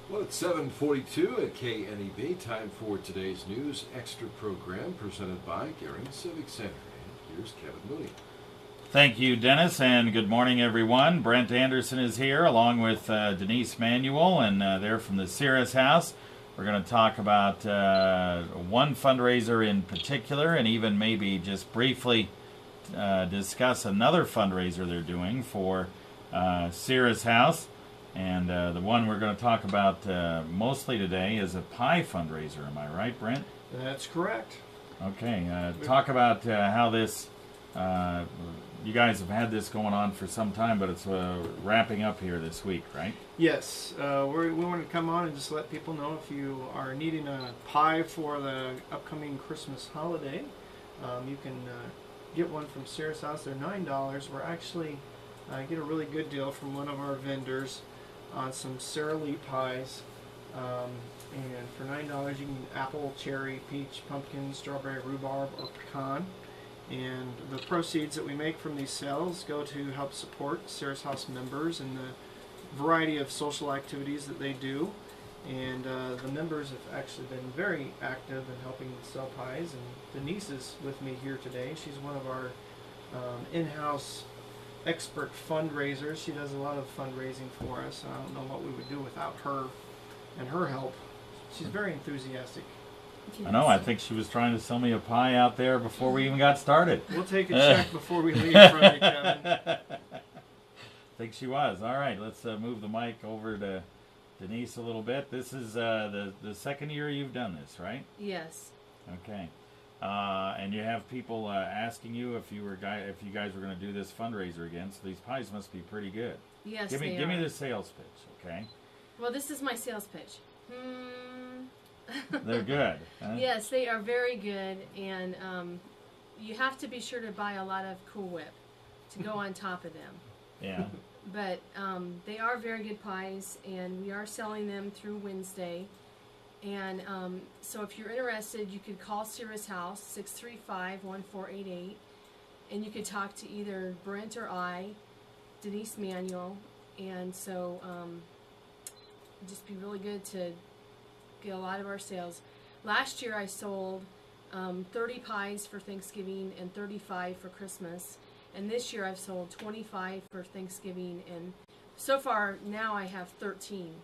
Well, it's 7:42 at KNEB. Time for today's News Extra program presented by Gary Civic Center. And here's Kevin Mooney. Thank you, Dennis, and good morning, everyone. Brent Anderson is here along with Denise Manuel, and they're from the Cirrus House. We're going to talk about one fundraiser in particular, and even maybe just briefly discuss another fundraiser they're doing for Cirrus House. And the one we're going to talk about mostly today is a pie fundraiser. Am I right, Brent? That's correct. Okay. Talk about how this, you guys have had this going on for some time, but it's wrapping up here this week, right? Yes. We wanted to come on and just let people know if you are needing a pie for the upcoming Christmas holiday, you can get one from Cirrus House. They're $9. We're actually get a really good deal from one of our vendors on some Sara Lee pies, and for $9 you can get apple, cherry, peach, pumpkin, strawberry, rhubarb, or pecan. And the proceeds that we make from these sales go to help support Cirrus House members and the variety of social activities that they do. And the members have actually been very active in helping sell pies. And Denise is with me here today. She's one of our in-house expert fundraisers. She does a lot of fundraising for us. I don't know what we would do without her and her help. She's very enthusiastic. I know. I think she was trying to sell me a pie out there before we even got started. We'll take a check before we leave from you, Kevin. I think she was. All right, let's move the mic over to Denise a little bit. This is the second year you've done this, right? Yes. Okay. And you have people asking you if you guys were going to do this fundraiser again. So these pies must be pretty good. Yes, give me the sales pitch, okay? Well, this is my sales pitch. They're good. Huh? Yes, they are very good, and you have to be sure to buy a lot of Cool Whip to go on top of them. Yeah. But they are very good pies, and we are selling them through Wednesday. And so if you're interested, you could call Cirrus House, 635-1488, and you could talk to either Brent or I, Denise Manuel, and so it'd just be really good to get a lot of our sales. Last year I sold 30 pies for Thanksgiving and 35 for Christmas, and this year I've sold 25 for Thanksgiving, and so far now I have 13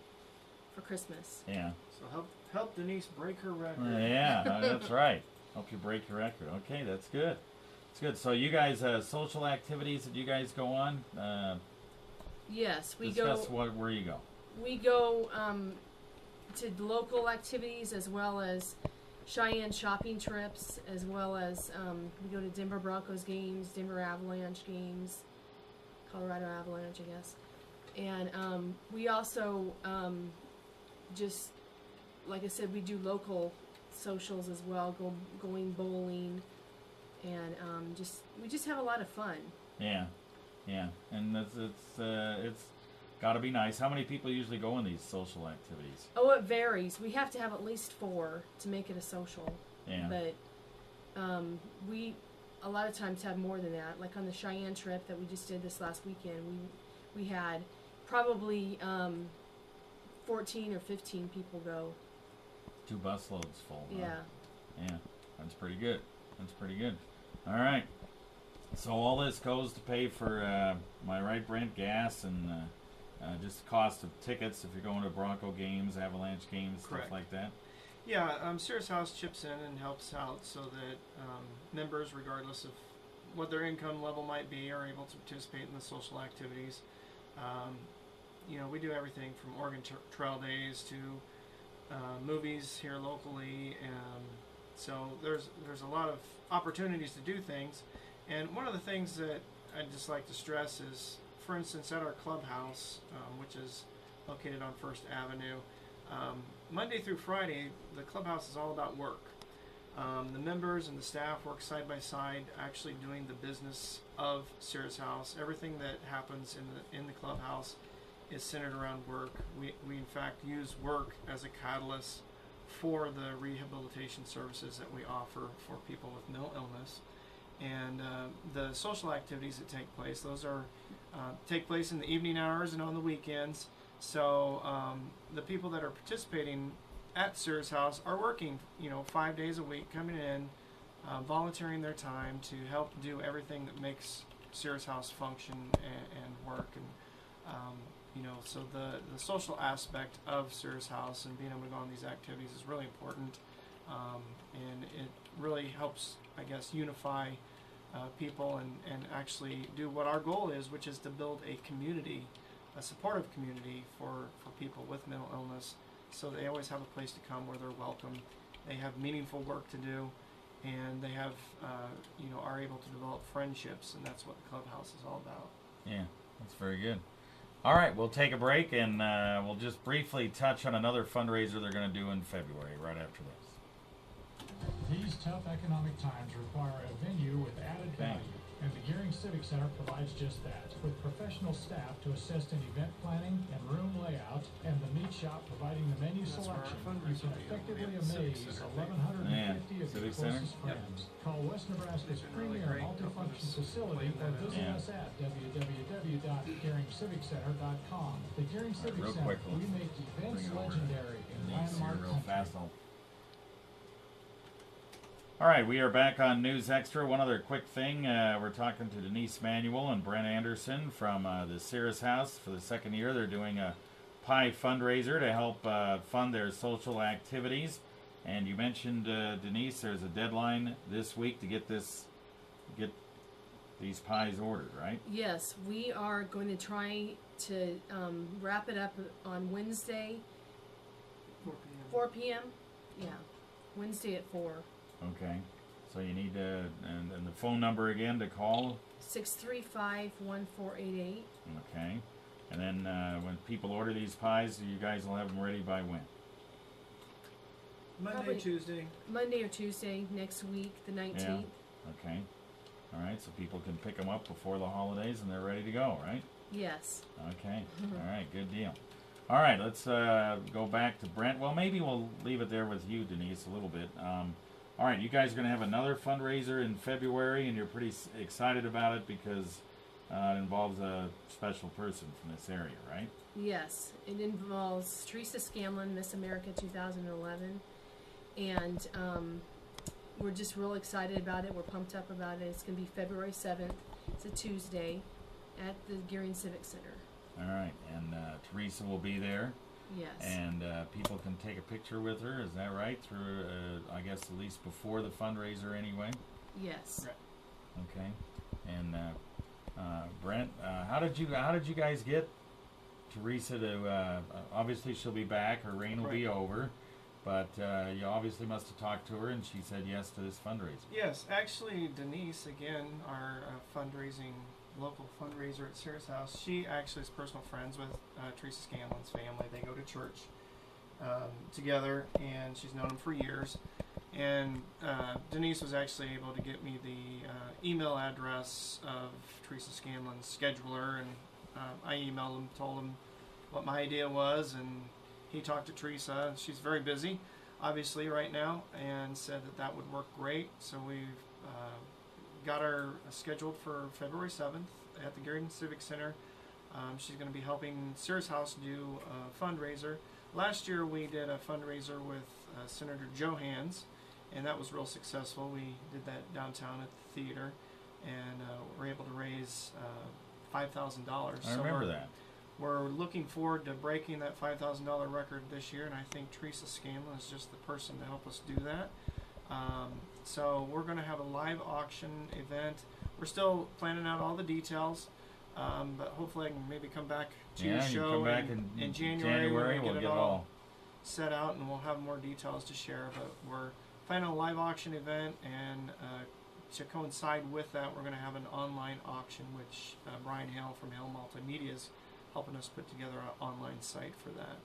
for Christmas. Yeah. So help Denise break her record. Yeah, that's right. Help you break your record. Okay, that's good. That's good. So you guys, social activities that you guys go on? Yes, we discuss go. Where you go? We go to local activities as well as Cheyenne shopping trips, as well as we go to Denver Broncos games, Denver Avalanche games, Colorado Avalanche, I guess. And we also just, like I said, we do local socials as well, going bowling, and we just have a lot of fun. Yeah, and it's got to be nice. How many people usually go in these social activities? Oh, it varies. We have to have at least 4 to make it a social. Yeah. But we a lot of times have more than that. Like on the Cheyenne trip that we just did this last weekend, we had probably 14 or 15 people go. 2 busloads full. Huh? Yeah. Yeah, that's pretty good. All right. So all this goes to pay for, am I right, Brent, gas and just the cost of tickets if you're going to Bronco games, Avalanche games, Correct. Stuff like that? Yeah, Cirrus House chips in and helps out so that members, regardless of what their income level might be, are able to participate in the social activities. We do everything from Oregon Trail Days to movies here locally, and so there's a lot of opportunities to do things. And one of the things that I'd just like to stress is, for instance, at our Clubhouse, which is located on First Avenue, Monday through Friday, the Clubhouse is all about work. The members and the staff work side by side, actually doing the business of Cirrus House. Everything that happens in the Clubhouse is centered around work. We in fact use work as a catalyst for the rehabilitation services that we offer for people with mental illness. And the social activities that take place, those are take place in the evening hours and on the weekends. So the people that are participating at Cirrus House are working, 5 days a week, coming in, volunteering their time to help do everything that makes Cirrus House function and work. And so the social aspect of Cirrus House and being able to go on these activities is really important, and it really helps, I guess, unify people and actually do what our goal is, which is to build a community, a supportive community for people with mental illness, so they always have a place to come where they're welcome. They have meaningful work to do, and they have, are able to develop friendships, and that's what the Clubhouse is all about. Yeah, that's very good. All right, we'll take a break, and we'll just briefly touch on another fundraiser they're going to do in February right after this. These tough economic times require a venue with added value, and the Gearing Civic Center provides just that, with professional staff to assist in event planning and room layout, and the meat shop providing the menu selection. You can effectively amaze 1,150 of your closest friends. Call West Nebraska's premier multifunction facility or visit us at www.gearingciviccenter.com. The Gearing Civic Center, we make events legendary in landmark country. All right, we are back on News Extra. One other quick thing. We're talking to Denise Manuel and Brent Anderson from the Cirrus House. For the second year, they're doing a pie fundraiser to help fund their social activities. And you mentioned, Denise, there's a deadline this week to get these pies ordered, right? Yes, we are going to try to wrap it up on Wednesday, 4 p.m. Yeah, Wednesday at 4. Okay, so you need to, and the phone number again to call? 635-1488. Okay, and then when people order these pies, you guys will have them ready by when? Monday, Tuesday. Monday or Tuesday next week, the 19th. Yeah. Okay, all right, so people can pick them up before the holidays and they're ready to go, right? Yes. Okay, all right, good deal. All right, let's go back to Brent. Well, maybe we'll leave it there with you, Denise, a little bit. All right, you guys are going to have another fundraiser in February, and you're pretty excited about it because it involves a special person from this area, right? Yes, it involves Teresa Scanlon, Miss America 2011, and we're just real excited about it. We're pumped up about it. It's going to be February 7th. It's a Tuesday at the Gearing Civic Center. All right, and Teresa will be there. Yes. And people can take a picture with her, is that right? Through, I guess, at least before the fundraiser anyway? Yes. Right. Okay. And Brent, how did you guys get Teresa to, obviously she'll be back, her reign will be over, but you obviously must have talked to her and she said yes to this fundraiser. Yes, actually Denise, again, our local fundraiser at Cirrus House, she actually is personal friends with Teresa Scanlon's family. They go to church together, and she's known them for years. And Denise was actually able to get me the email address of Teresa Scanlon's scheduler, and I emailed him, told him what my idea was, and he talked to Teresa. She's very busy, obviously, right now, and said that would work great. So we've got her scheduled for February 7th at the Gearing Civic Center. She's going to be helping Cirrus House do a fundraiser. Last year we did a fundraiser with Senator Johans, and that was real successful. We did that downtown at the theater, and were able to raise $5,000. I remember that. We're looking forward to breaking that $5,000 record this year, and I think Teresa Scanlon is just the person to help us do that. So we're going to have a live auction event. We're still planning out all the details, but hopefully I can maybe come back to your show come back in January when we we'll get it all set out, and we'll have more details to share. But we're planning a live auction event, and to coincide with that, we're going to have an online auction, which Brian Hale from Hale Multimedia is helping us put together an online site for that.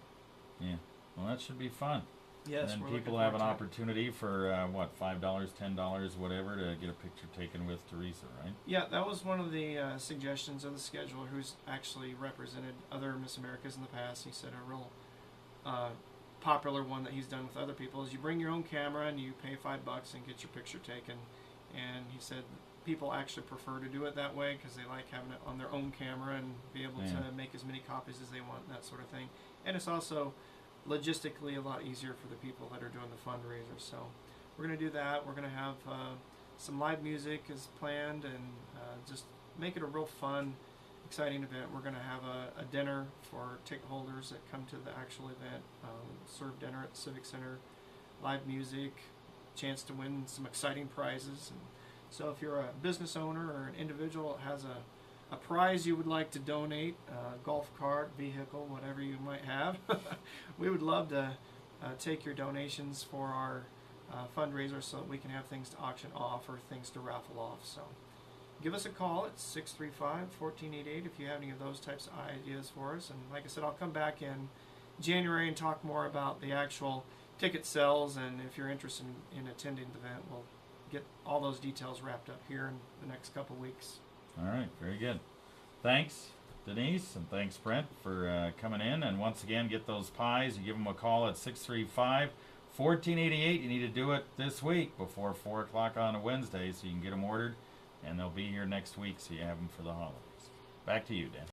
Yeah, well, that should be fun. Yes, and we're then people looking have an forward to it. opportunity for $5, $10, whatever, to get a picture taken with Teresa, right? Yeah, that was one of the suggestions of the scheduler, who's actually represented other Miss Americas in the past. He said a real popular one that he's done with other people is you bring your own camera and you pay $5 and get your picture taken. And he said people actually prefer to do it that way because they like having it on their own camera and be able Yeah. to make as many copies as they want and that sort of thing. And it's also logistically a lot easier for the people that are doing the fundraiser. So we're going to do that. We're going to have some live music as planned, and just make it a real fun, exciting event. We're going to have a dinner for ticket holders that come to the actual event, serve dinner at the Civic Center, live music, chance to win some exciting prizes. And so if you're a business owner or an individual that has a prize you would like to donate, golf cart, vehicle, whatever you might have, we would love to take your donations for our fundraiser so that we can have things to auction off or things to raffle off. So give us a call at 635-1488 if you have any of those types of ideas for us. And like I said, I'll come back in January and talk more about the actual ticket sales, and if you're interested in attending the event, we'll get all those details wrapped up here in the next couple weeks. All right, very good. Thanks, Denise, and thanks, Brent, for coming in. And once again, get those pies. You give them a call at 635-1488. You need to do it this week before 4 o'clock on a Wednesday so you can get them ordered, and they'll be here next week so you have them for the holidays. Back to you, Dan.